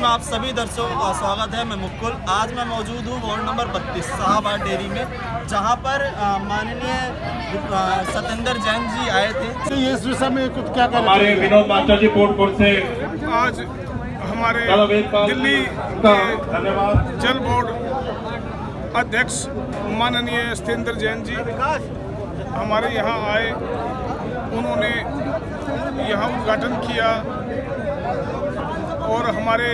में आप सभी दर्शकों का स्वागत है। मैं मुकुल। आज मैं मौजूद हूँ वार्ड नंबर 32 साहबाद डेयरी में, जहाँ पर माननीय सत्येंद्र जैन जी आए थे। तो ये इस विषय में कुछ क्या करें? हमारे विनोद मास्टर जी पोर्टपुर से आज हमारे दिल्ली धन्यवाद जल बोर्ड अध्यक्ष माननीय सत्येंद्र जैन जी हमारे यहाँ आए। उन्होंने यहाँ उद्घाटन किया और हमारे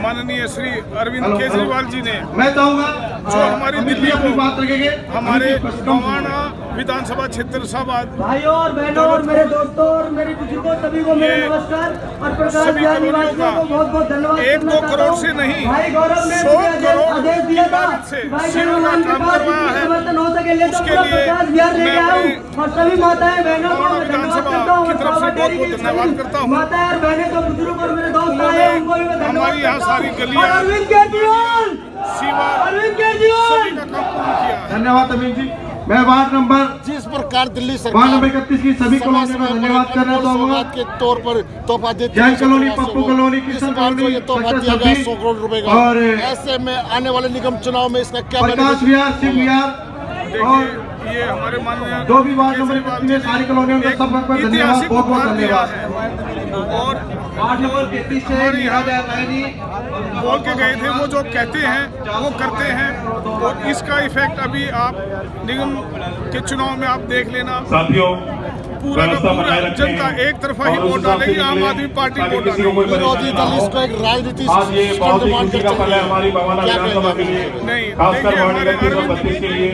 माननीय श्री अरविंद केजरीवाल जी ने मैं चाहूँगा जो हमारी दिल्ली अपनी बात रखेंगे हमारे बवाना विधानसभा क्षेत्र साहबाद भाइयों और बहनों और मेरे दोस्तों और मेरे बुजुर्गों सभी को मेरा नमस्कार और प्रकाश बिहार निवासियों को बहुत बहुत धन्यवाद। 1-2 करोड़ से नहीं, भाई गौरव ने 100 करोड़ आदेश दिया था से भाई शिविर का काम करवाया है। परिवर्तन हो सके ले तो उसके पूरा लिए प्रकाश बिहार लेके मैं आऊँ अपनी और सभी माताएं बहनों को बवाना धन्यवाद विधानसभा करता हूँ। की तरफ से साहबाद बहुत धन्यवाद करता हूँ। माताएं और बहनें को बुजुर्ग और मेरे दोस्त आए उनको भी मैं धन्यवाद हमारी यहाँ करता हूँ। सारी गलियाँ और अरविंद केजरीवाल अरविंद केजरीवाल सभी का काम पूर्ण किया है। धन्यवाद अमित जी। मैं वार्ड नंबर जिस प्रकार दिल्ली वार्ड नंबर सरकार 31 की सभी कॉलोनी में धन्यवाद करना चाहूँगा। सौगात के तौर पर तोहफा देती जैन है। कॉलोनी, पप्पू कॉलोनी, इस किशन बार कॉलोनी, को ये तोहफा सेक्टर दिया गया 26 100 करोड़ रुपए का। और ऐसे में आने वाले निगम चुनाव में इसका क्या प्रकाश benefit? विहार, शिव विहार और देखिए ये हमारे माननीय जो भी वार्ड नंबर 31 में सारी कॉलोनियों का एक सब पर धन्यवाद, ऐतिहासिक बहुत बहुत उपहार दिया धन्यवाद। है। और वार्ड नंबर 33 से हमारे यहाँ बोल के गए थे, वो जो कहते हैं वो करते हैं और इसका इफेक्ट अभी आप निगम के चुनाव में आप देख लेना। साथियों पूरा का पूरा जनता एक तरफा ही वोट डालेगी, आम आदमी पार्टी वोट डालेगी। विरोधी दल इसको एक राजनीति आज ये बहुत ही खुशी का पल है हमारी बवाना क्या विधानसभा के लिए, नहीं, खासकर देखिए, वार्ड हमारे नंबर 32 के लिए,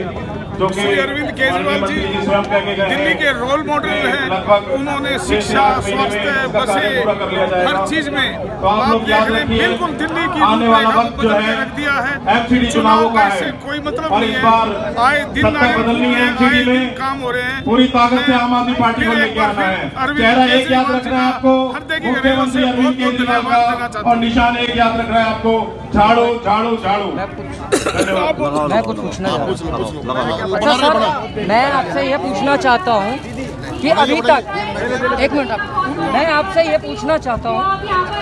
जो कि श्री अरविंद केजरीवाल जी स्वयं कह के गए दिल्ली के रोल मॉडल हैं। उन्होंने शिक्षा, स्वास्थ्य, बसें, हर चीज में आप देख रहे हैं बिल्कुल दिल्ली की आने वाला वक्त जो है रख दिया है। एमसीडी चुनावों का है, कोई मतलब और नहीं इस बार है। आए दिन सत्ता बदलनी है एमसीडी में, काम हो रहे हैं। पूरी ताकत से आम आदमी पार्टी को लेके आना है। चेहरा एक याद रखना है आपको, मुख्यमंत्री अरविंद केजरीवाल का, और निशान एक याद रखना है आपको, झाड़ू झाड़ू झाड़ू। धन्यवाद। मैं कुछ पूछना चाहता हूँ। अच्छा बड़ा सर, मैं आपसे ये पूछना चाहता हूँ कि अभी तक एक मिनट मैं आपसे ये पूछना चाहता हूँ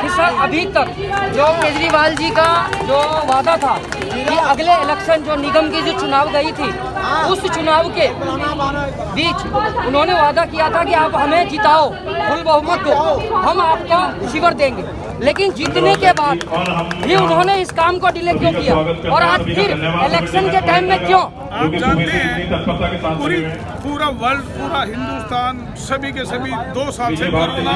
कि सर अभी तक जो केजरीवाल जी का जो वादा था कि अगले इलेक्शन जो निगम की जो चुनाव गई थी उस चुनाव के बीच उन्होंने वादा किया था कि आप हमें जिताओ, फुल बहुमत दो, हम आपका शिविर देंगे। लेकिन जीतने के बाद भी उन्होंने इस काम को डिले क्यों किया और आज फिर इलेक्शन के टाइम में क्यों? आप जानते हैं पूरा वर्ल्ड, पूरा हिंदुस्तान, सभी के सभी 2 साल से कोरोना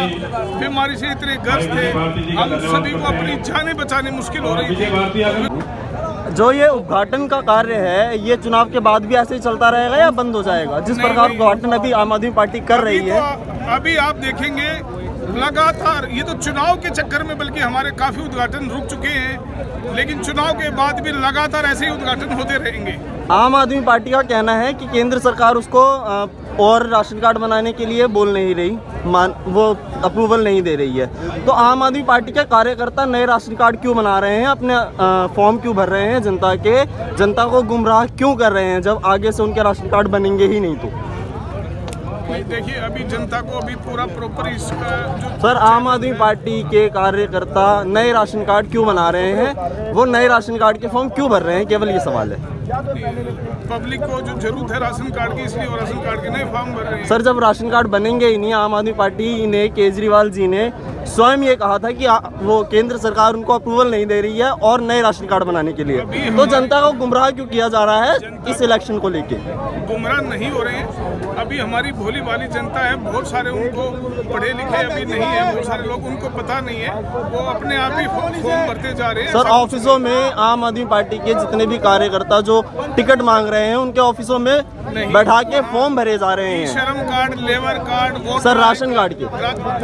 बीमारी से इतने ग्रस्त थे, हम सभी को अपनी जानें बचानी मुश्किल हो रही थी। जो ये उद्घाटन का कार्य है, ये चुनाव के बाद भी ऐसे ही चलता रहेगा या बंद हो जाएगा? जिस प्रकार उद्घाटन अभी आम आदमी पार्टी कर रही है, अभी आप देखेंगे लगातार, ये तो चुनाव के चक्कर में बल्कि हमारे काफी उद्घाटन रुक चुके हैं, लेकिन चुनाव के बाद भी लगातार ऐसे ही उद्घाटन होते रहेंगे। आम आदमी पार्टी का कहना है कि केंद्र सरकार उसको और राशन कार्ड बनाने के लिए बोल नहीं रही, वो अप्रूवल नहीं दे रही है। तो आम आदमी पार्टी के कार्यकर्ता नए राशन कार्ड क्यों बना रहे हैं, अपने फॉर्म क्यों भर रहे हैं, जनता को गुमराह क्यों कर रहे हैं, जब आगे से उनके राशन कार्ड बनेंगे ही नहीं? तो देखिए अभी जनता को अभी पूरा प्रॉपर इसका जो सर, आम आदमी पार्टी के कार्यकर्ता नए राशन कार्ड क्यों बना रहे हैं, वो नए राशन कार्ड के फॉर्म क्यों भर रहे हैं, केवल ये सवाल है। पब्लिक को जो जरूरत है राशन कार्ड की, इसलिए वो राशन कार्ड के नए फॉर्म भर रहे हैं। सर, जब राशन कार्ड बनेंगे ही नहीं, आम आदमी पार्टी ने, केजरीवाल जी ने स्वयं ये कहा था कि वो केंद्र सरकार उनको अप्रूवल नहीं दे रही है और नए राशन कार्ड बनाने के लिए, तो जनता को गुमराह क्यों किया जा रहा है इस इलेक्शन को लेके? गुमराह नहीं हो रहे हैं। अभी हमारी भोली भाली जनता है, बहुत सारे उनको पढ़े लिखे अभी नहीं है, बहुत सारे लोग उनको पता नहीं है, वो अपने आप ही फॉर्म भरते जा रहे हैं। सर, ऑफिसों में आम आदमी पार्टी के जितने भी कार्यकर्ता जो टिकट मांग रहे हैं, उनके ऑफिसों में बैठा के फॉर्म भरे जा रहे हैं। श्रम card, labour card, sir ration card के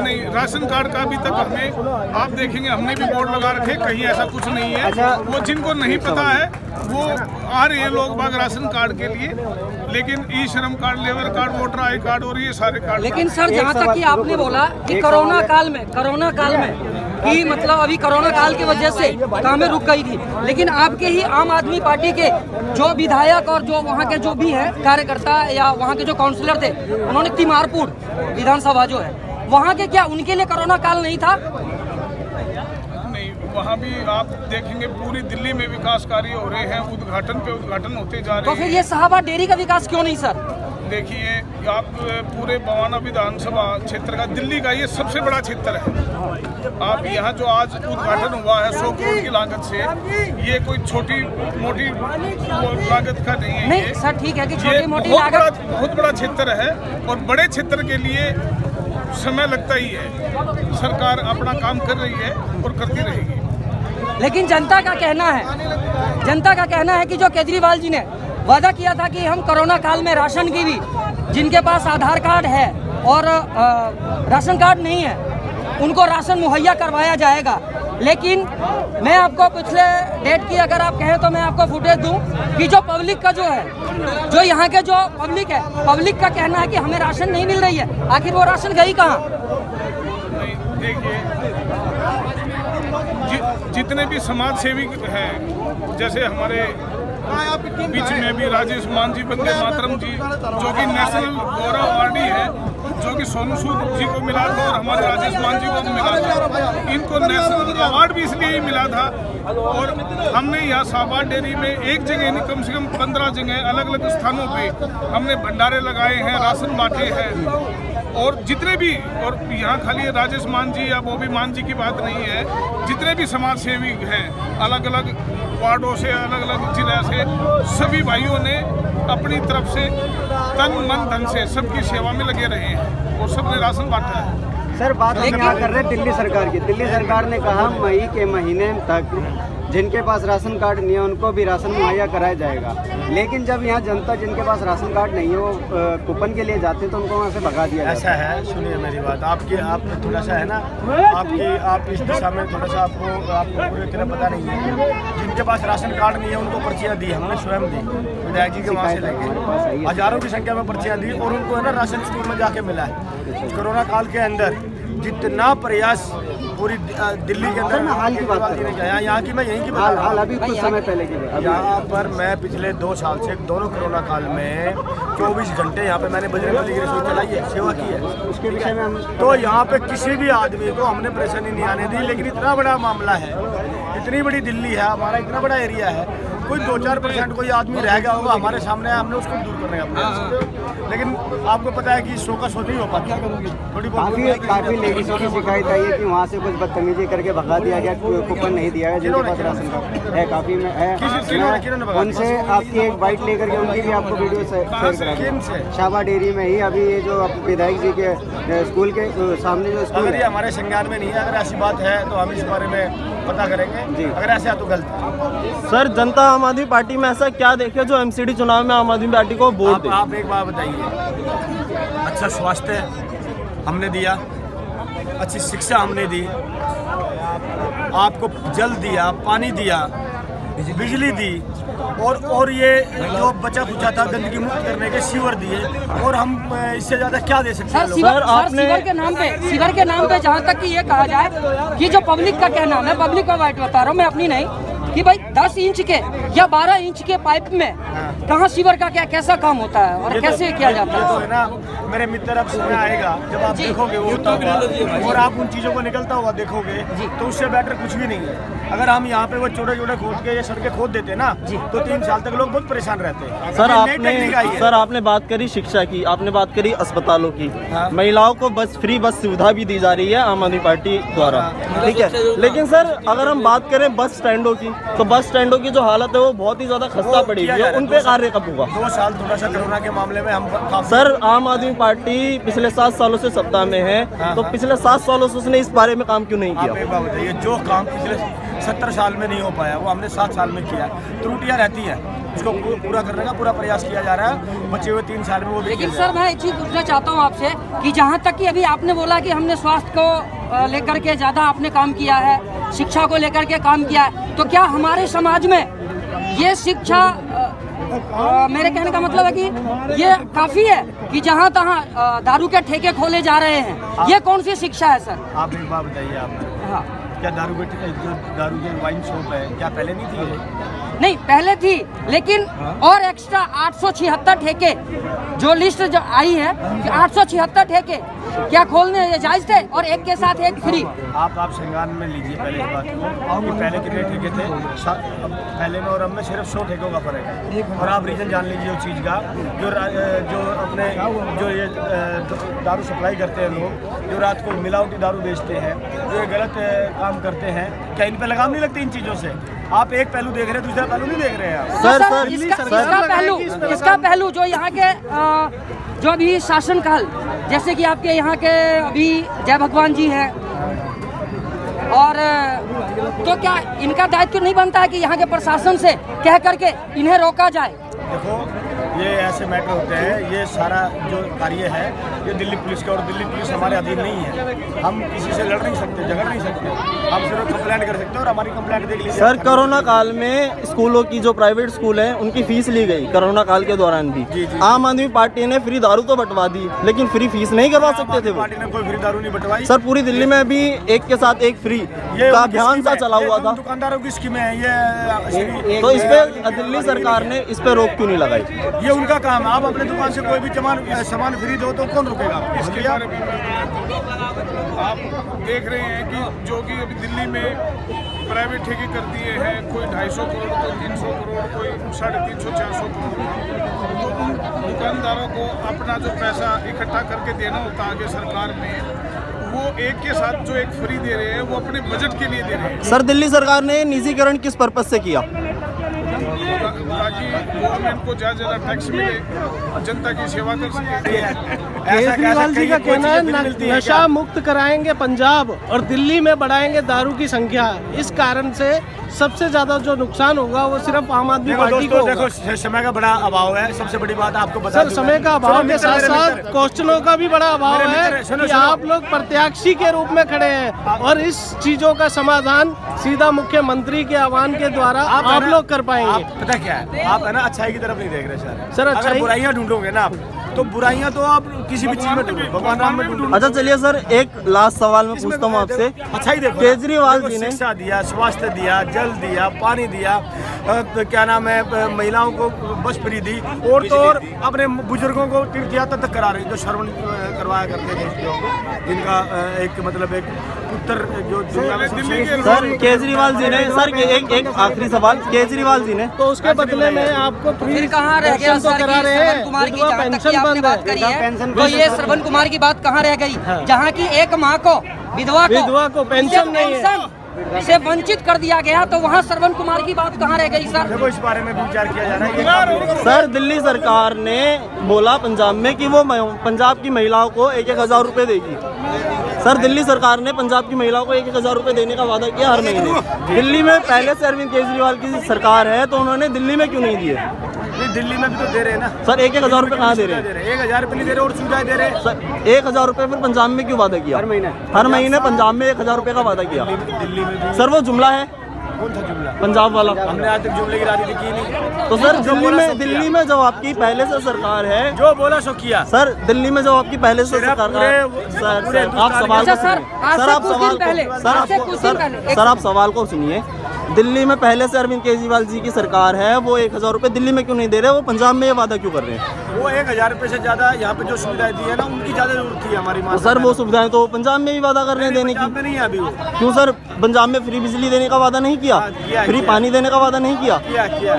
नहीं, राशन कार्ड का अभी तक हमें, आप देखेंगे हमने भी बोर्ड लगा रखे, कहीं ऐसा कुछ नहीं है। वो जिनको नहीं पता है वो आ रहे हैं लोग बाग राशन कार्ड के लिए, लेकिन ई श्रम card, labour card, voter I card और ये सारे कार्ड। लेकिन सर, जहाँ तक कि आपने बोला कि कोरोना काल में कि मतलब अभी कोरोना काल की वजह से कामें रुक गई थी, लेकिन आपके ही आम आदमी पार्टी के जो विधायक और जो वहाँ के जो भी हैं कार्यकर्ता या वहाँ के जो काउंसलर थे, उन्होंने तिमारपुर विधानसभा जो है वहाँ के, क्या उनके लिए कोरोना काल नहीं था? वहाँ भी आप देखेंगे पूरी दिल्ली में विकास कार्य हो रहे हैं, उद्घाटन पे उद्घाटन होते जा तो रहे फिर हैं। ये साहबा डेयरी का विकास क्यों नहीं सर? देखिए, आप पूरे बवाना विधानसभा क्षेत्र का, दिल्ली का ये सबसे बड़ा क्षेत्र है। आप यहाँ जो आज उद्घाटन हुआ है 100 करोड़ की लागत से, ये कोई छोटी मोटी लागत का नहीं है। नहीं सर, ठीक है कि ये छोटी मोटी लागत, बहुत बड़ा क्षेत्र है और बड़े क्षेत्र के लिए समय लगता ही है। सरकार अपना काम कर रही है और करती रहेगी। लेकिन जनता का कहना है कि जो केजरीवाल जी ने वादा किया था कि हम कोरोना काल में राशन की भी, जिनके पास आधार कार्ड है और राशन कार्ड नहीं है, उनको राशन मुहैया करवाया जाएगा। लेकिन मैं आपको पिछले डेट की अगर आप कहें तो मैं आपको फुटेज दूं कि जो पब्लिक का जो है, जो यहाँ के जो पब्लिक है, पब्लिक का कहना है कि हमें राशन नहीं मिल रही है। आखिर वो राशन गई कहाँ? देखिए, जितने भी समाज सेवी हैं, जैसे हमारे बीच में भी राजेश मान जी, वंदे मातरम जी, जो कि नेशनल गौरव अवार्डी है, जो कि सोनू सूद जी को मिला था और हमारे राजेश मान जी को भी मिला था। इनको नेशनल अवार्ड भी इसलिए ही मिला था। और हमने यहाँ साहबा डेयरी में एक जगह नहीं, कम से कम 15 जगह अलग अलग स्थानों पे हमने भंडारे लगाए हैं, राशन बांटे हैं। और जितने भी, और यहाँ खाली राजेश मान जी या बॉबी मान जी की बात नहीं है, जितने भी समाज सेवी हैं अलग अलग वार्डों से, अलग अलग जिला से, सभी भाइयों ने अपनी तरफ से तन मन धन से सबकी सेवा में लगे रहे हैं और सबने राशन बांटा है। सर, बात हम यहाँ कर रहे हैं दिल्ली सरकार की। दिल्ली सरकार ने कहा मई के महीने तक जिनके पास राशन कार्ड नहीं है उनको भी राशन मुहैया कराया जाएगा। लेकिन जब यहाँ जनता जिनके पास राशन कार्ड नहीं है वो कूपन के लिए जाते हैं तो उनको वहाँ से भगा दिया ऐसा है। सुनिए मेरी बात, आप थोड़ा सा है ना, आप इस दिशा में थोड़ा सा आपको पूरी तरह पता नहीं है। जिनके पास राशन कार्ड नहीं है उनको पर्चियाँ दी, हमने स्वयं दी, विधायक जी के वहाँ से लेके हजारों की संख्या में पर्चियाँ दी और उनको है ना राशन स्टोर में जाके मिला है। कोरोना काल के अंदर जितना प्रयास पूरी दिल्ली के अंदर, हाल की बात कर रहा हूं, यहाँ की मैं यहीं की बता रहा हूं। अभी कुछ समय पहले की यहाँ पर मैं पिछले 2 साल से दोनों कोरोना काल में 24 घंटे यहाँ पे मैंने बजरंगबली की रसोई चलाई है, सेवा की है। उसके विषय में हम तो यहाँ पे किसी भी आदमी को हमने परेशानी नहीं आने दी। लेकिन इतना बड़ा मामला है, इतनी बड़ी दिल्ली है, हमारा इतना बड़ा एरिया है, कोई 2-4% कोई आदमी रह गया होगा हमारे सामने, हमने उसको दूर करने का प्रयास। लेकिन आपको पता है कि 100 का 100 नहीं हो पाता। थोड़ी काफी लेडीजों की शिकायत आई है कि वहाँ से कुछ बदतमीजी करके भगा दिया गया, कूपन नहीं दिया गया जिनके पास राशन कार्ड है। काफी में है, उनसे आपकी एक बाइट लेकर के उनकी भी आपको वीडियो शेयर करा। शाहबा डेयरी में ही अभी ये जो विधायक जी के स्कूल के सामने जो स्कूल है, हमारे संज्ञान में नहीं है। अगर ऐसी बात है तो हम इस बारे में पता करेंगे, अगर ऐसा है तो गलत है। सर, जनता आम आदमी पार्टी में ऐसा क्या देखे जो एमसीडी चुनाव में आम आदमी पार्टी को वोट दे? आप एक बात बताइए, अच्छा स्वास्थ्य हमने दिया, अच्छी शिक्षा हमने दी, आपको जल दिया, पानी दिया, बिजली दी, और ये जो बचा खुचा था गंदगी मुक्त करने के सीवर दिए, और हम इससे ज्यादा क्या दे सकते हैं? सीवर के नाम पे जहाँ तक कि ये कहा जाए कि जो पब्लिक का कहना, मैं पब्लिक का बात बता रहा हूँ, मैं अपनी नहीं, कि भाई 10 इंच के या 12 इंच के पाइप में कहाँ सीवर का क्या कैसा काम होता है और कैसे किया जाता है? तो है ना मेरे मित्र, अब समय आएगा जब आप देखोगे वो होता हुआ और आप उन चीज़ों को निकलता हुआ देखोगे तो उससे बेटर कुछ भी नहीं है। अगर हम यहाँ पे वो छोटे छोटे खोद के ये सड़कें खोद देते ना तो 3 साल तक लोग बहुत परेशान रहते हैं। सर आपने बात करी शिक्षा की, आपने बात करी अस्पतालों की, महिलाओं को फ्री बस सुविधा भी दी जा रही है आम आदमी पार्टी द्वारा, ठीक है। लेकिन सर अगर हम बात करें बस स्टैंडों की, तो बस स्टैंडों की जो हालत है वो बहुत ही ज्यादा खस्ता पड़ी हुई है, उन पे कार्य कब होगा? 2 साल थोड़ा सा कोरोना के मामले में हम सर आम आदमी पार्टी पिछले 7 सालों से सत्ता में है, तो पिछले 7 सालों से उसने इस बारे में काम क्यों नहीं किया? आप एक बात बताइए, जो काम पिछले 70 साल में नहीं हो पाया वो हमने 7 साल में किया। त्रुटियां रहती हैं, उसको पूरा करने का पूरा प्रयास किया जा रहा है, बचे हुए 3 साल में वो। लेकिन सर मैं एक चीज़ पूछना चाहता हूँ आपसे कि जहाँ तक कि अभी आपने बोला कि हमने स्वास्थ्य को लेकर के ज़्यादा आपने काम किया है, शिक्षा को लेकर के काम किया है, तो क्या हमारे समाज में ये शिक्षा, मेरे कहने का मतलब है कि ये काफ़ी है कि जहाँ तहाँ दारू के ठेके खोले जा रहे हैं, ये कौन सी शिक्षा है सर? आप एक बात बताइए, आप हाँ क्या दारू की वाइन शॉप है, क्या पहले नहीं थी ये? नहीं पहले थी, लेकिन और एक्स्ट्रा 876 ठेके जो लिस्ट जो आई है कि 876 ठेके क्या खोलने जायज थे और एक के साथ एक फ्री। आप संज्ञान में लीजिए पहले इस बात को कि पहले कितने ठेके थे, पहले में और अब में सिर्फ 100 ठेकों का फर्क है। और आप रीजन जान लीजिए उस चीज़ का, जो अपने जो ये दारू सप्लाई करते हैं लोग, जो रात को मिलावटी दारू बेचते हैं, जो ये गलत काम करते हैं, क्या इन पे लगाम नहीं लगती इन चीज़ों से? आप एक पहलू देख रहे हैं, दूसरा पहलू नहीं देख रहे हैं आप। इसका पहलू जो यहाँ के जो अभी शासनकाल, जैसे कि आपके यहाँ के अभी जय भगवान जी हैं, और तो क्या इनका दायित्व नहीं बनता है कि यहाँ के प्रशासन से कह करके इन्हें रोका जाए? देखो ये ऐसे मैटर होते हैं, ये सारा जो कार्य है ये दिल्ली पुलिस का, और दिल्ली पुलिस हमारे अधीन नहीं है। हम किसी से लड़ नहीं सकते, झगड़ नहीं सकते, हम सिर्फ कंप्लेंट कर सकते हैं और हमारी कंप्लेंट देख लीजिए। सर कोरोना काल में स्कूलों की जो प्राइवेट स्कूल हैं उनकी फीस ली गई कोरोना काल के दौरान भी। आम आदमी पार्टी ने फ्री दारू तो बंटवा दी, लेकिन फ्री फीस नहीं करवा सकते थे वो। पार्टी ने कोई फ्री दारू नहीं बंटवाई सर पूरी दिल्ली में भी एक के साथ एक फ्री का अभियान सा चला हुआ था। दुकानदारों की स्कीमें है ये, तो इस पे दिल्ली सरकार ने इस पे रोक क्यों नहीं लगाई? ये उनका काम है। आप अपने दुकान से कोई भी सामान फ्री दो तो कौन रुकेगा? इसके बारे में आप देख रहे हैं कि जो कि अभी दिल्ली में प्राइवेट ठेके कर दिए हैं, कोई 250 करोड़, कोई 300 करोड़, कोई 350 400 करोड़। तो उन दुकानदारों को अपना जो पैसा इकट्ठा करके देना होता आगे सरकार में, वो एक के साथ जो एक फ्री दे रहे हैं वो अपने बजट के लिए दे रहे हैं। सर दिल्ली सरकार ने निजीकरण किस पर्पज से किया? ताकि गवर्नमेंट को ज़्यादा टैक्स मिले, जनता की सेवा कर सके। केजरीवाल जी का कहना है नशा मुक्त कराएंगे पंजाब और दिल्ली में बढ़ाएंगे दारू की संख्या। इस कारण से सबसे ज्यादा जो नुकसान होगा वो सिर्फ आम आदमी पार्टी को होगा। देखो समय का बड़ा अभाव है, सबसे बड़ी बात आपको बता सर समय का अभाव के साथ साथ क्वेश्चनों का भी बड़ा अभाव है कि आप लोग प्रत्याशी के रूप में खड़े हैं और इस चीजों का समाधान सीधा मुख्यमंत्री के आह्वान के द्वारा आप लोग कर पाएंगे। पता क्या है, आप है ना अच्छाई की तरफ नहीं देख रहे सर। अगर बुराइयां ढूंढोगे ना आप, तो बुराइयां तो आप किसी भी चीज में ढूंढोगे, भगवान नाम में ढूंढोगे। अच्छा चलिए सर एक लास्ट सवाल मैं पूछता हूँ आपसे। अच्छा ही देखो, केजरीवाल जी ने शिक्षा दिया, स्वास्थ्य दिया, जल दिया, पानी दिया, क्या नाम है, महिलाओं को बस फ्री दी, और तो और अपने बुजुर्गों को तीर्थ यात्रा तक करा रही, जो श्रवण करवाया करते थे, जिनका एक मतलब एक उत्तर जो सर केजरीवाल जी ने सर एक आखिरी सवाल, केजरीवाल जी ने तो उसके बदले में आपको फिर कहाँ रह गया सर श्रवण कुमार की, जहाँ तक की आपने बात करी है तो ये श्रवण कुमार की बात कहाँ रह गई? जहाँ की एक माँ को विधवा को पेंशन नहीं है से वंचित कर दिया गया, तो वहाँ श्रवण कुमार की बात कहाँ रह गई सर? देखो इस बारे में विचार किया जा रहा है। सर दिल्ली सरकार ने बोला पंजाब में कि वो पंजाब की महिलाओं को 1,000 रुपए देगी। सर दिल्ली सरकार ने पंजाब की महिलाओं को 1,000 रुपए देने का वादा किया हर महीने। दिल्ली में पहले से अरविंद केजरीवाल की सरकार है, तो उन्होंने दिल्ली में क्यों नहीं दिए? नहीं दिल्ली में भी तो दे रहे हैं ना सर। 1,000 रुपए कहाँ दे रहे हैं? 1,000 रुपए नहीं दे रहे और सुविधाएं दे रहे हैं सर। 1,000 रुपए फिर पंजाब में क्यों वादा किया? हर महीने पंजाब में 1,000 रुपए का वादा किया। दिल्ली में सर वो जुमला है, कौन सा जुमला? पंजाब वाला। हमने आज तक जुमले की राजनीति की नहीं। तो सर दिल्ली में जब आपकी पहले से सरकार है, जो बोला सो किया। सर दिल्ली में जब आपकी पहले से सरकार है, सर आप सवाल को सुनिए। दिल्ली में पहले से अरविंद केजरीवाल जी की सरकार है, वो 1,000 रुपए दिल्ली में क्यों नहीं दे रहे? वो पंजाब में ये वादा क्यों कर रहे हैं? वो 1,000 रुपए से ज्यादा यहाँ पे जो सुविधाएं दी है ना, उनकी ज्यादा जरूरत थी हमारी माँ। सर वो सुविधाएं तो पंजाब में भी वादा कर रहे हैं देने की। नहीं है अभी वो। क्यों सर पंजाब में फ्री बिजली देने का वादा नहीं किया? फ्री पानी देने का वादा नहीं किया? किया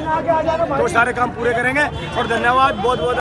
तो सारे काम पूरे करेंगे। और धन्यवाद बहुत बहुत।